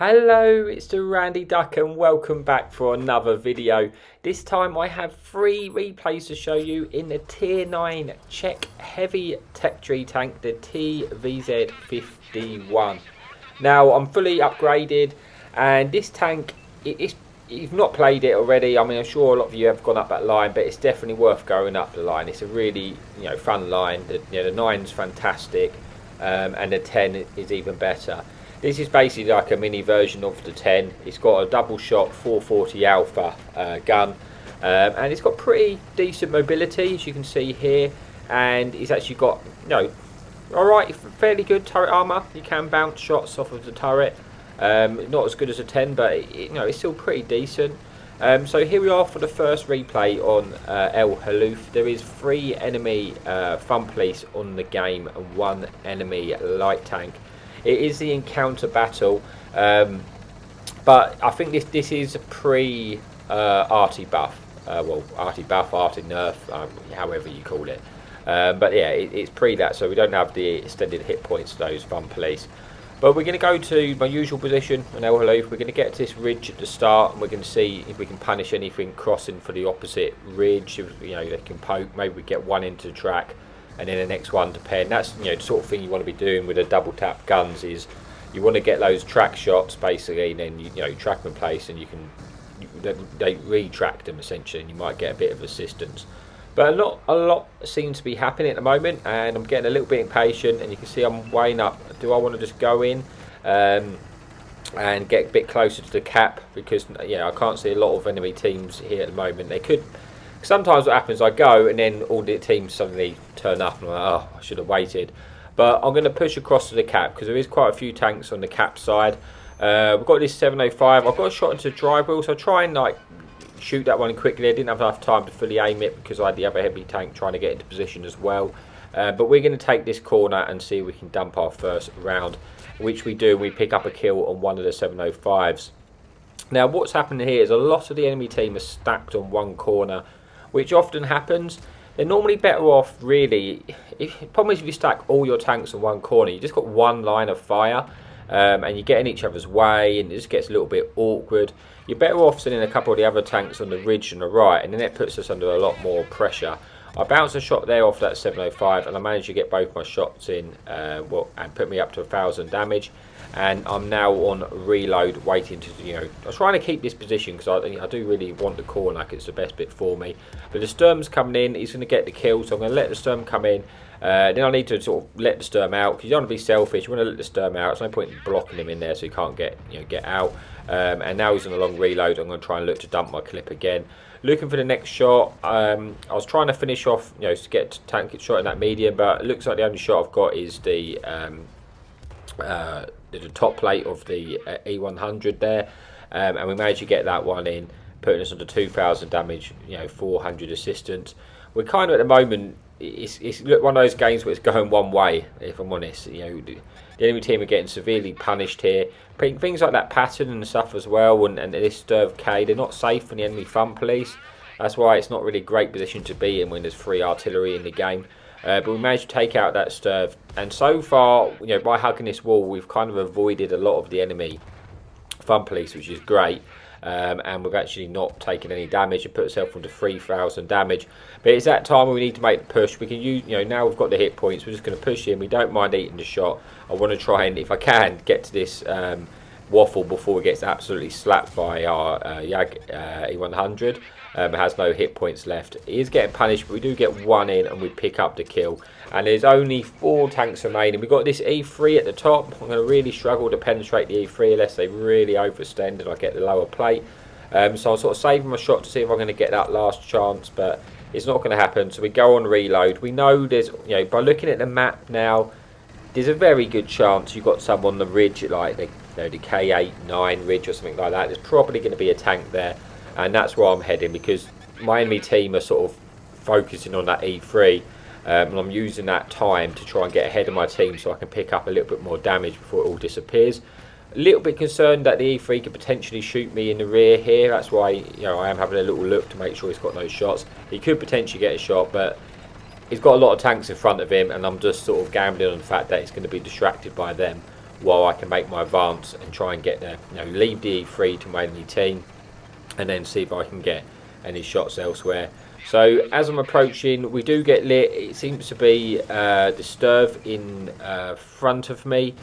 Hello, it's the Randy Duck and welcome back for another video. This time I have 3 replays to show you in the Tier 9 Czech heavy tech tree tank, the TVZ.51. Now I'm fully upgraded and this tank, if you've not played it already, I mean I'm sure a lot of you have gone up that line, but it's definitely worth going up the line. It's a really fun line. The 9's fantastic and the 10 is even better. This is basically like a mini version of the 10. It's got a double shot 440 alpha gun and it's got pretty decent mobility, as you can see here, and it's actually got alright, fairly good turret armour. You can bounce shots off of the turret, not as good as a 10, but it's still pretty decent. So here we are for the first replay on El Haluf. There is 3 enemy fun police on the game and 1 enemy light tank. It is the encounter battle, but I think this is pre arty buff, well arty buff, arty nerf, however you call it. But yeah, it's pre that, so we don't have the extended hit points to those fun police. But we're going to go to my usual position on El Haluf. We're going to get to this ridge at the start, and we're going to see if we can punish anything crossing for the opposite ridge. If they can poke, maybe we get one into the track, and then the next one to pen. That's the sort of thing you want to be doing with the double tap guns. Is you want to get those track shots basically, and then you track them in place, and they retract them essentially, and you might get a bit of assistance. But a lot seems to be happening at the moment, and I'm getting a little bit impatient. And you can see I'm weighing up. Do I want to just go in and get a bit closer to the cap? Because I can't see a lot of enemy teams here at the moment. They could. Sometimes what happens, I go and then all the teams suddenly turn up and I'm like, oh, I should have waited. But I'm going to push across to the cap because there is quite a few tanks on the cap side. We've got this 705. I've got a shot into the drive wheel, so I try and shoot that one quickly. I didn't have enough time to fully aim it because I had the other heavy tank trying to get into position as well. But we're going to take this corner and see if we can dump our first round, which we do. We pick up a kill on one of the 705s. Now what's happening here is a lot of the enemy team are stacked on one corner, which often happens. They're normally better off, really. The problem is if you stack all your tanks in one corner, you just got one line of fire, and you get in each other's way, and it just gets a little bit awkward. You're better off sending a couple of the other tanks on the ridge on the right, and then it puts us under a lot more pressure. I bounced a shot there off that 705, and I managed to get both my shots in, and put me up to 1,000 damage. And I'm now on reload, waiting to I'm trying to keep this position because I do really want the corner, like it's the best bit for me. But the Sturm's coming in, he's going to get the kill, so I'm going to let the Sturm come in. Then I need to sort of let the Sturm out because you don't want to be selfish. You want to let the Sturm out. There's no point in blocking him in there so he can't get out. And now he's on a long reload. I'm going to try and look to dump my clip again. Looking for the next shot. I was trying to finish off, to get tank shot in that medium, but it looks like the only shot I've got is the top plate of the E100 there, and we managed to get that one in, putting us under 2,000 damage, 400 assistance. We're kind of at the moment, it's one of those games where it's going one way, if I'm honest. The enemy team are getting severely punished here. Things like that pattern and stuff as well, and this Sturv K, they're not safe from the enemy fun police. That's why it's not really a great position to be in when there's free artillery in the game. But we managed to take out that Sturv, and so far, by hugging this wall, we've kind of avoided a lot of the enemy fun police, which is great. And we've actually not taken any damage and put ourselves into 3,000 damage. But it's that time where we need to make the push. We can use, now we've got the hit points, we're just going to push in. We don't mind eating the shot. I want to try and, if I can, get to this waffle before it gets absolutely slapped by our E100. It has no hit points left. He is getting punished, but we do get one in and we pick up the kill. And there's only 4 tanks remaining. We've got this E3 at the top. I'm going to really struggle to penetrate the E3 unless they really overextend and I get the lower plate. So I'm sort of saving my shot to see if I'm going to get that last chance, but it's not going to happen. So we go on reload. We know there's, by looking at the map now, there's a very good chance you've got some on the ridge, like the K8, 9 ridge or something like that. There's probably going to be a tank there. And that's where I'm heading because my enemy team are sort of focusing on that E3, and I'm using that time to try and get ahead of my team so I can pick up a little bit more damage before it all disappears. A little bit concerned that the E3 could potentially shoot me in the rear here. That's why I am having a little look to make sure he's got no shots. He could potentially get a shot, but he's got a lot of tanks in front of him, and I'm just sort of gambling on the fact that he's going to be distracted by them. while I can make my advance and try and get there, leave the E3 to my enemy team, and then see if I can get any shots elsewhere. So as I'm approaching, we do get lit. It seems to be the Sturv in front of me,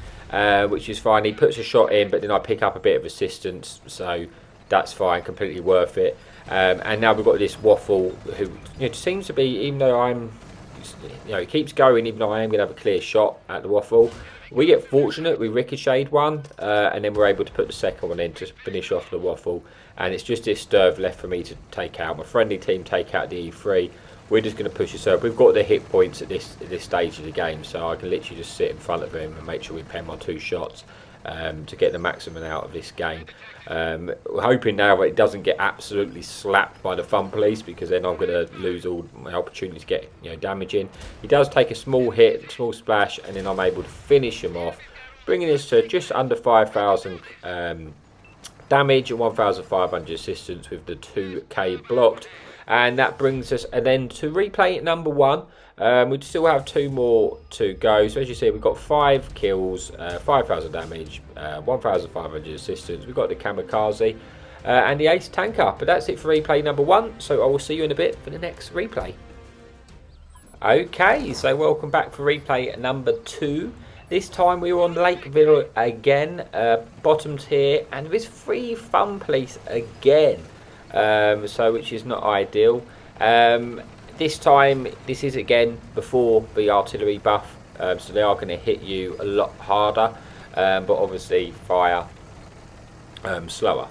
which is fine. He puts a shot in, but then I pick up a bit of assistance, so that's fine, completely worth it. And now we've got this Waffle, who seems to be, even though I'm, he keeps going, even though I am going to have a clear shot at the Waffle. We get fortunate, we ricocheted one, and then we're able to put the second one in to finish off the Waffle. And it's just this Sturv left for me to take out. My friendly team take out the E3. We're just going to push this up. We've got the hit points at this stage of the game, so I can literally just sit in front of him and make sure we pen my 2 shots to get the maximum out of this game. We're hoping now that it doesn't get absolutely slapped by the Fun Police, because then I'm going to lose all my opportunity to get damage in. He does take a small hit, small splash, and then I'm able to finish him off, bringing us to just under 5,000 damage and 1,500 assistance with the 2k blocked. And that brings us then to replay at number 1. We still have 2 more to go. So as you see, we've got 5 kills, 5,000 damage, 1,500 assistance. We've got the Kamikaze and the Ace Tanker. But that's it for replay number 1. So I will see you in a bit for the next replay. Okay, so welcome back for replay number 2. This time we were on Lakeville again, bottoms here, and there's 3 Fun Police again. So which is not ideal. This time, this is again before the artillery buff, so they are going to hit you a lot harder, but obviously fire slower.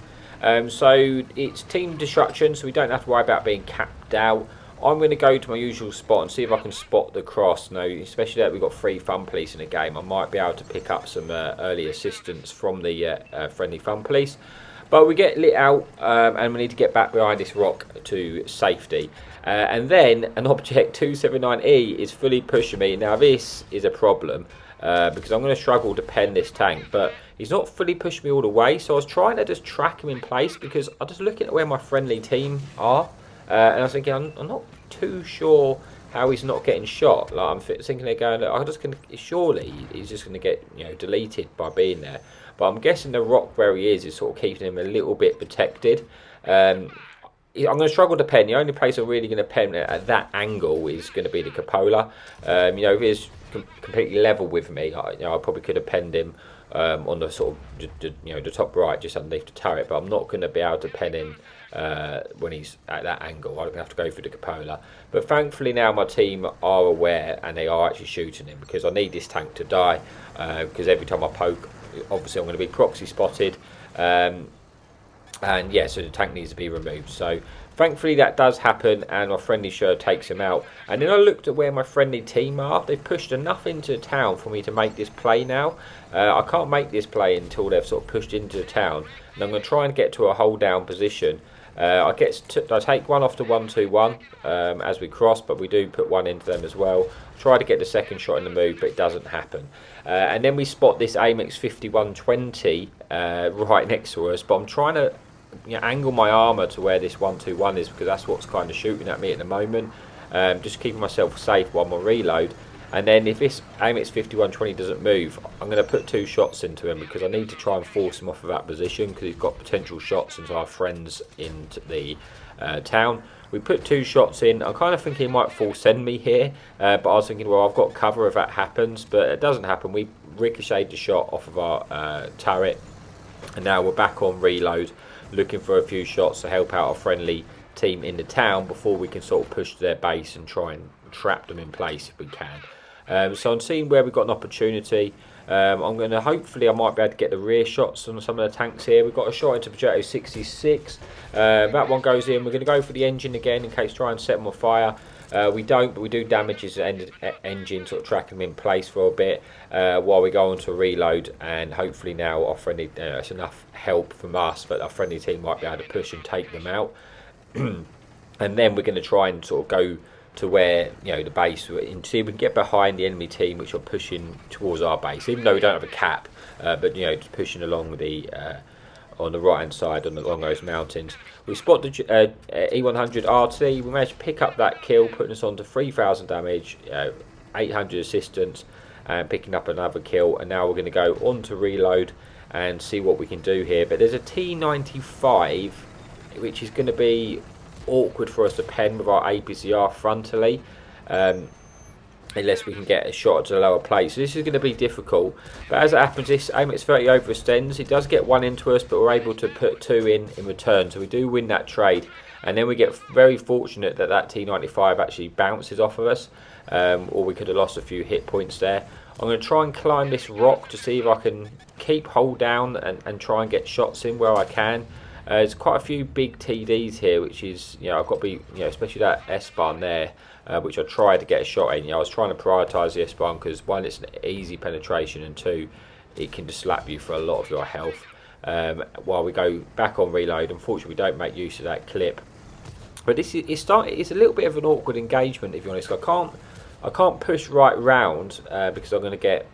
So it's team destruction, so we don't have to worry about being capped out. I'm going to go to my usual spot and see if I can spot the cross. Now, especially that we've got 3 Fun Police in the game, I might be able to pick up some early assistance from the friendly Fun Police. But we get lit out, and we need to get back behind this rock to safety. And then an object 279E is fully pushing me. Now this is a problem, because I'm going to struggle to pen this tank. But he's not fully pushing me all the way, so I was trying to just track him in place, because I'm just looking at where my friendly team are. And I was thinking, I'm not too sure how he's not getting shot. Like, I'm thinking they're going, look, I'm just going to, surely he's just going to get deleted by being there. But I'm guessing the rock where he is sort of keeping him a little bit protected. I'm going to struggle to pen. The only place I'm really going to pen at that angle is going to be the cupola. If he's completely level with me, I probably could have penned him on the sort of the top right, just underneath the turret. But I'm not going to be able to pen him when he's at that angle. I'm going to have to go through the cupola. But thankfully now my team are aware, and they are actually shooting him, because I need this tank to die. Because every time I poke, obviously I'm going to be proxy spotted, and yeah, so the tank needs to be removed. So thankfully that does happen, and my friendly shirt takes him out. And then I looked at where my friendly team are. They've pushed enough into town for me to make this play now. I can't make this play until they've sort of pushed into the town, and I'm going to try and get to a hold down position. I take one off the 1-2-1 as we cross, but we do put one into them as well. Try to get the second shot in the move, but it doesn't happen. And then we spot this AMX 5120 right next to us, but I'm trying to angle my armour to where this 1-2-1 is, because that's what's kind of shooting at me at the moment. Just keeping myself safe while I reload. And then if this AMX 5120 doesn't move, I'm going to put 2 shots into him, because I need to try and force him off of that position, because he's got potential shots into our friends into the town. We put 2 shots in. I'm kind of thinking he might full send me here, but I was thinking, well, I've got cover if that happens, but it doesn't happen. We ricocheted the shot off of our turret, and now we're back on reload, looking for a few shots to help out our friendly team in the town before we can sort of push to their base and try and trap them in place if we can. So I'm seeing where we've got an opportunity. I'm going to, hopefully I might be able to get the rear shots on some of the tanks here. We've got a shot into projectile 66. That one goes in. We're going to go for the engine again in case try and set them on fire. We don't, but we do damage his engine, sort of tracking him in place for a bit while we go on to reload. And hopefully now our friendly, it's enough help from us that our friendly team might be able to push and take them out. And then we're going to try and sort of go to where the base, and see if we can get behind the enemy team, which are pushing towards our base, even though we don't have a cap, but just pushing along the on the right hand side along those mountains. We spot the E100 RT. We managed to pick up that kill, putting us on to 3,000 damage, 800 assistance, and picking up another kill. And now we're going to go on to reload and see what we can do here. But there's a T95, which is going to be awkward for us to pen with our APCR frontally, unless we can get a shot to the lower plate. So this is going to be difficult. But as it happens, this AMX 30 overextends. It does get one into us, but we're able to put two in return. So we do win that trade. And then we get very fortunate that that T95 actually bounces off of us. Or we could have lost a few hit points there. I'm going to try and climb this rock to see if I can keep hold down and try and get shots in where I can. There's quite a few big TDs here, which is, I've got to be, especially that S-Bahn there, which I tried to get a shot in. I was trying to prioritise the S-Bahn because, one, it's an easy penetration, and two, it can just slap you for a lot of your health. While we go back on reload, unfortunately we don't make use of that clip. But it's a little bit of an awkward engagement, if you're honest. I can't push right round because I'm going to get,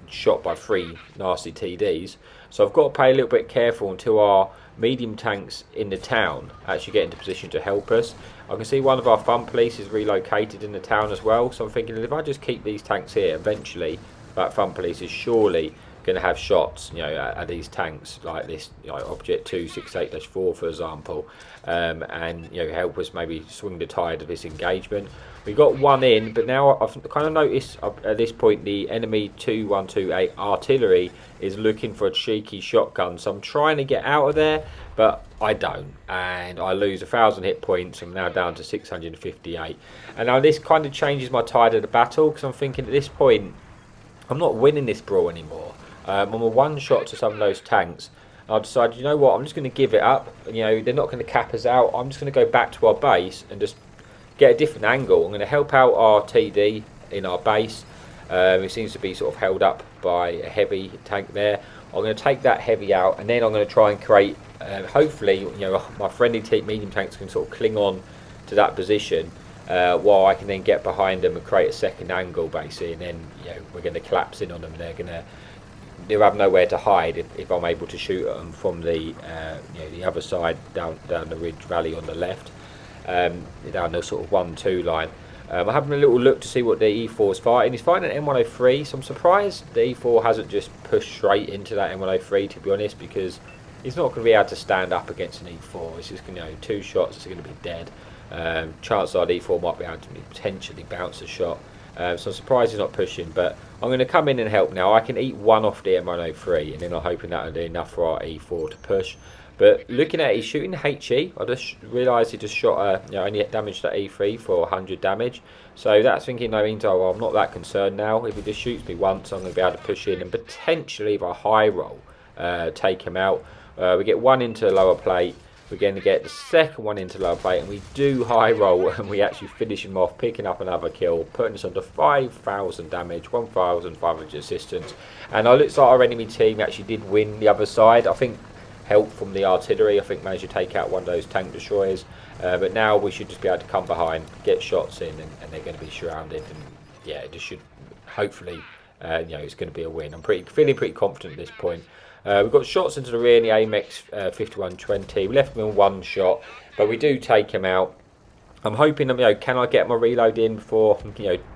shot by 3 nasty TDs. So I've got to play a little bit careful until our medium tanks in the town actually get into position to help us. I can see one of our fun police is relocated in the town as well. So I'm thinking that if I just keep these tanks here, eventually that fun police is surely going to have shots, at these tanks like this, Object 268-4, for example, and help us maybe swing the tide of this engagement. We got one in, but now I've kind of noticed at this point the enemy 2128 artillery is looking for a cheeky shotgun. So I'm trying to get out of there, but I don't, and I lose 1,000 hit points. I'm now down to 658, and now this kind of changes my tide of the battle, because I'm thinking at this point I'm not winning this brawl anymore. I'm a one shot to some of those tanks. I decided, you know what, I'm just going to give it up. They're not going to cap us out. I'm just going to go back to our base and just get a different angle. I'm going to help out our TD in our base. It seems to be sort of held up by a heavy tank there. I'm going to take that heavy out, and then I'm going to try and create, hopefully, my friendly medium tanks can sort of cling on to that position, while I can then get behind them and create a second angle, basically, and then we're going to collapse in on them. They'll have nowhere to hide if I'm able to shoot at them from the the other side down the ridge valley on the left, down the sort of 1-2 line. I'm having a little look to see what the E4 is fighting. He's fighting an M103, so I'm surprised the E4 hasn't just pushed straight into that M103, to be honest, because he's not going to be able to stand up against an E4. It's just going to, 2 shots, it's going to be dead. Chances are the E4 might be able to potentially bounce a shot. So I'm surprised he's not pushing, but I'm going to come in and help now. I can eat one off the M103, and then I'm hoping that'll do enough for our E4 to push. But looking at it, he's shooting HE. I just realised he just shot only damaged at E3 for 100 damage. So that's thinking, no, means I'm not that concerned now. If he just shoots me once, I'm going to be able to push in and potentially, if I high roll, take him out. We get one into the lower plate. We're going to get the second one into lower plate, and we do high roll, and we actually finish him off, picking up another kill, putting us under 5,000 damage, 1,500 assistance. And it looks like our enemy team actually did win the other side. I think help from the artillery, I think, managed to take out one of those tank destroyers. But now we should just be able to come behind, get shots in, and they're going to be surrounded. And yeah, it just should, hopefully, it's going to be a win. I'm feeling pretty confident at this point. We've got shots into the rear in the AMX 5120. We left him in one shot, but we do take him out. I'm hoping, can I get my reload in before,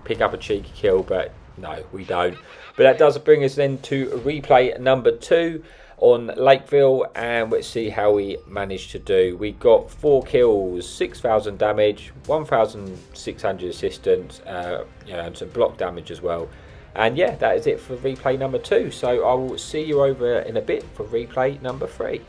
pick up a cheeky kill? But no, we don't. But that does bring us then to replay number 2 on Lakeville, and let's see how we managed to do. We got 4 kills, 6,000 damage, 1,600 assistance, and some block damage as well. And yeah, that is it for replay number 2. So I will see you over in a bit for replay number 3.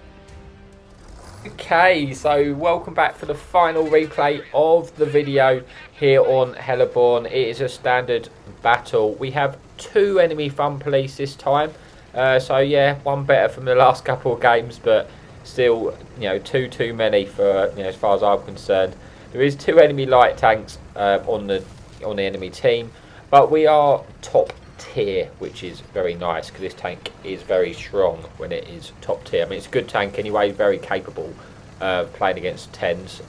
Okay, so welcome back for the final replay of the video here on Helleborn. It is a standard battle. We have 2 enemy fun police this time. So yeah, one better from the last couple of games, but still, 2 too many for as far as I'm concerned. There is 2 enemy light tanks on the enemy team. But we are top tier, which is very nice, because this tank is very strong when it is top tier. I mean, it's a good tank anyway, very capable of playing against 10s,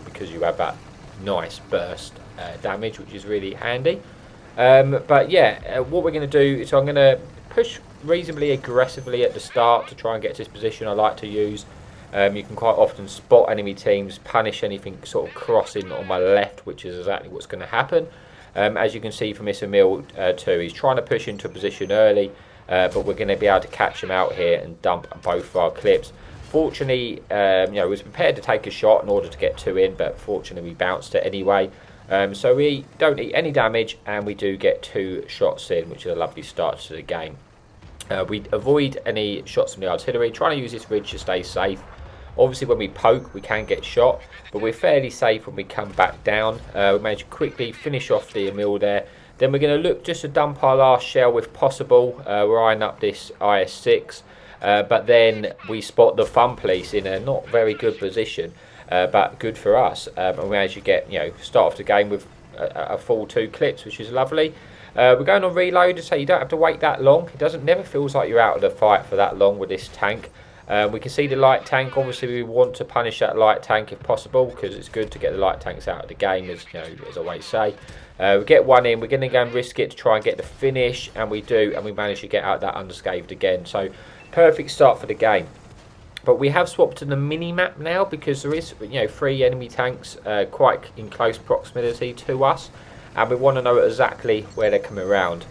because you have that nice burst damage, which is really handy. But yeah, what we're going to do is I'm going to push reasonably aggressively at the start to try and get to this position I like to use. You can quite often spot enemy teams, punish anything sort of crossing on my left, which is exactly what's going to happen. As you can see from this Emil 2, he's trying to push into a position early, but we're going to be able to catch him out here and dump both of our clips. Fortunately, was prepared to take a shot in order to get 2 in, but fortunately we bounced it anyway. So we don't eat any damage, and we do get 2 shots in, which is a lovely start to the game. We avoid any shots from the artillery, trying to use this ridge to stay safe. Obviously when we poke we can get shot, but we're fairly safe when we come back down. We managed to quickly finish off the Emil there. Then we're going to look just to dump our last shell if possible. We're eyeing up this IS-6, but then we spot the fun police in a not very good position, but good for us. And we managed to get, start off the game with a full 2 clips, which is lovely. We're going on reload, so you don't have to wait that long. It never feels like you're out of the fight for that long with this tank. We can see the light tank. Obviously we want to punish that light tank if possible, because it's good to get the light tanks out of the game, as as I always say. We get 1 in, we're going to go and risk it to try and get the finish, and we do, and we manage to get out that unscathed again. So perfect start for the game. But we have swapped to the mini-map now, because there is 3 enemy tanks quite in close proximity to us, and we want to know exactly where they're coming around.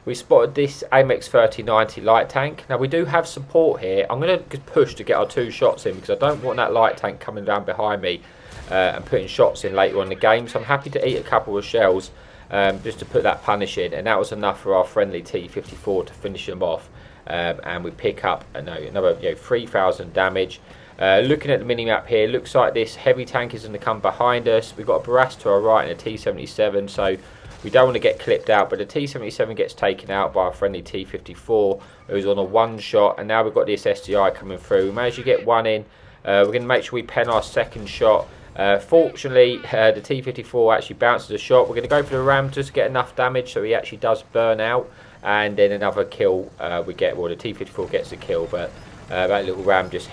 We spotted this AMX 3090 light tank. Now we do have support here. I'm going to push to get our 2 shots in, because I don't want that light tank coming down behind me and putting shots in later on in the game. So I'm happy to eat a couple of shells just to put that punish in, and that was enough for our friendly T-54 to finish them off. And we pick up another 3,000 damage. Looking at the mini-map here, looks like this heavy tank is going to come behind us. We've got a Barras to our right and a T-77, so we don't want to get clipped out, but the T-77 gets taken out by our friendly T-54, who's on a 1 shot, and now we've got this SDI coming through. We managed to get 1 in. We're going to make sure we pen our 2nd shot. Fortunately, the T-54 actually bounces a shot. We're going to go for the ram just to get enough damage so he actually does burn out, and then another kill we get. Well, the T-54 gets a kill, but that little ram just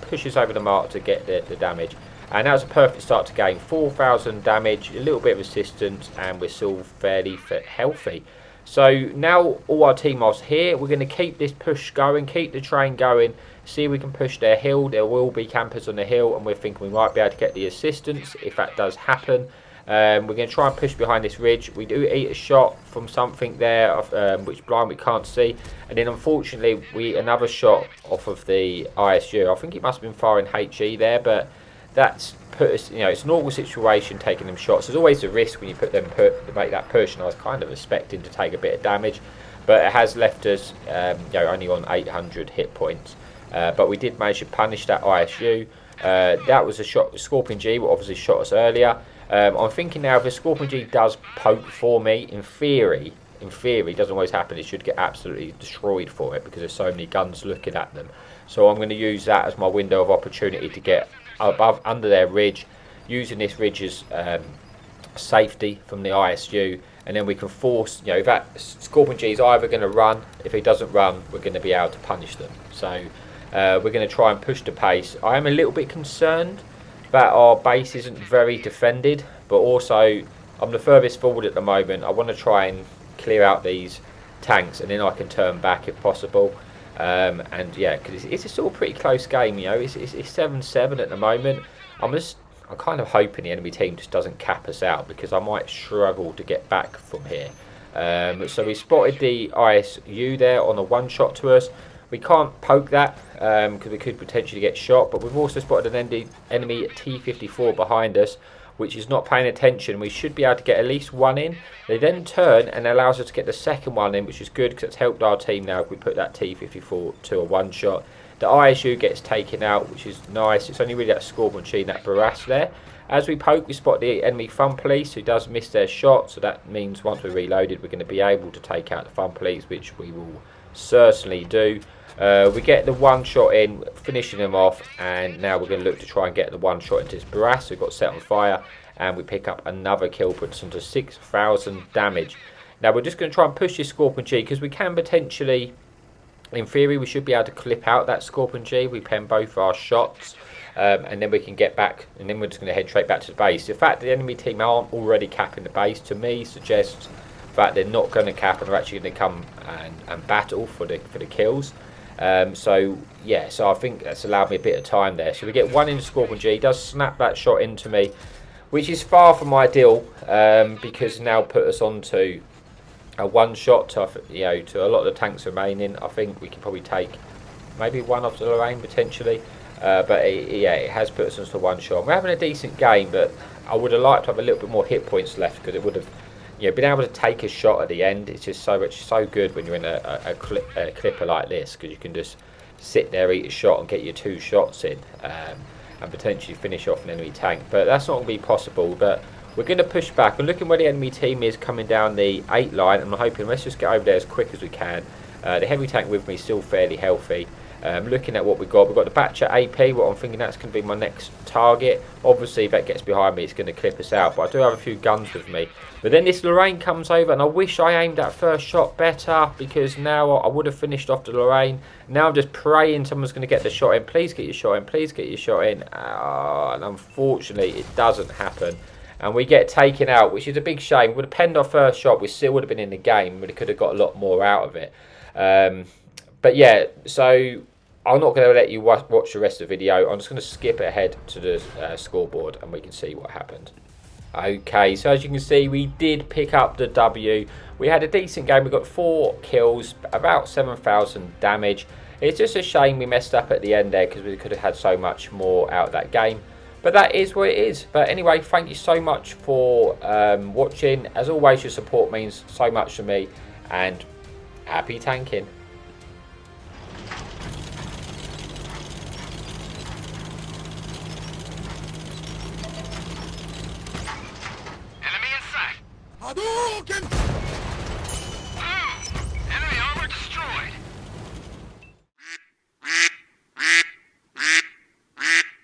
pushes over the mark to get the damage. And that was a perfect start to game. 4,000 damage, a little bit of assistance, and we're still fairly healthy. So now all our team are here. We're going to keep this push going, keep the train going, see if we can push their hill. There will be campers on the hill, and we're thinking we might be able to get the assistance if that does happen. We're going to try and push behind this ridge. We do eat a shot from something there, which blind we can't see, and then unfortunately we another shot off of the ISU. I think it must have been firing HE there, but that's put us, it's an awkward situation taking them shots. There's always a risk when you to make that push, and I was kind of expecting to take a bit of damage, but it has left us only on 800 hit points. But we did manage to punish that ISU. That was a shot with Scorpion G, what obviously shot us earlier. I'm thinking now, if the Scorpion G does poke for me, in theory, it doesn't always happen, it should get absolutely destroyed for it, because there's so many guns looking at them. So I'm going to use that as my window of opportunity to get under their ridge, using this ridge as safety from the ISU, and then we can force, if that Scorpion G is either going to run, if he doesn't run, we're going to be able to punish them. So we're going to try and push the pace. I am a little bit concerned that our base isn't very defended, but also I'm the furthest forward at the moment. I want to try and clear out these tanks, and then I can turn back if possible. And yeah, because it's a still a pretty close game. It's 7-7 at the moment. I'm kind of hoping the enemy team just doesn't cap us out, because I might struggle to get back from here. So we spotted the ISU there on a 1 shot to us. We can't poke that because we could potentially get shot, but we've also spotted an enemy T-54 behind us, which is not paying attention. We should be able to get at least 1 in. They then turn and allows us to get the 2nd one in, which is good, because it's helped our team now if we put that T-54 to a 1 shot. The ISU gets taken out, which is nice. It's only really that Scorpion G, that Barras there. As we poke, we spot the enemy Fun Police, who does miss their shot, so that means once we're reloaded, we're going to be able to take out the Fun Police, which we will certainly do. We get the 1 shot in, finishing them off, and now we're going to look to try and get the 1 shot into this Barras, who got set on fire, and we pick up another kill, puts us into 6,000 damage. Now we're just going to try and push this Scorpion G, because we can potentially, in theory, we should be able to clip out that Scorpion G. We pen both our shots, and then we can get back, and then we're just going to head straight back to the base. The fact that the enemy team aren't already capping the base, to me, suggests that they're not going to cap and they're actually going to come and battle for the kills. So yeah, so I think that's allowed me a bit of time there. So we get 1 in Scorpion G, he does snap that shot into me. which is far from ideal, because now put us onto a one shot to, you know, to a lot of the tanks remaining. I think we can probably take maybe one off the Lorraine potentially, but it has put us onto one shot. We're having a decent game, but I would have liked to have a little bit more hit points left, because it would have, you know, been able to take a shot at the end. It's just so good when you're in a clipper like this, because you can just sit there, eat a shot, and get your 2 shots in, and potentially finish off an enemy tank. But that's not going to be possible. But we're going to push back. We're looking where the enemy team is coming down the 8 line, and I'm hoping let's just get over there as quick as we can. The heavy tank with me is still fairly healthy. Looking at what we've got the Batcher AP, what I'm thinking that's going to be my next target. Obviously if that gets behind me, it's going to clip us out, but I do have a few guns with me. But then this Lorraine comes over, and I wish I aimed that first shot better, because now I would have finished off the Lorraine. Now I'm just praying someone's going to get the shot in. Please get your shot in, please get your shot in. And unfortunately it doesn't happen, and we get taken out, which is a big shame. We would have penned our first shot, we still would have been in the game, we could have got a lot more out of it. But yeah, so I'm not going to let you watch the rest of the video. I'm just going to skip ahead to the scoreboard, and we can see what happened. Okay, so as you can see, we did pick up the W. We had a decent game. We got 4 kills, about 7,000 damage. It's just a shame we messed up at the end there, because we could have had so much more out of that game. But that is what it is. But anyway, thank you so much for watching. As always, your support means so much to me, and happy tanking. Hadouken!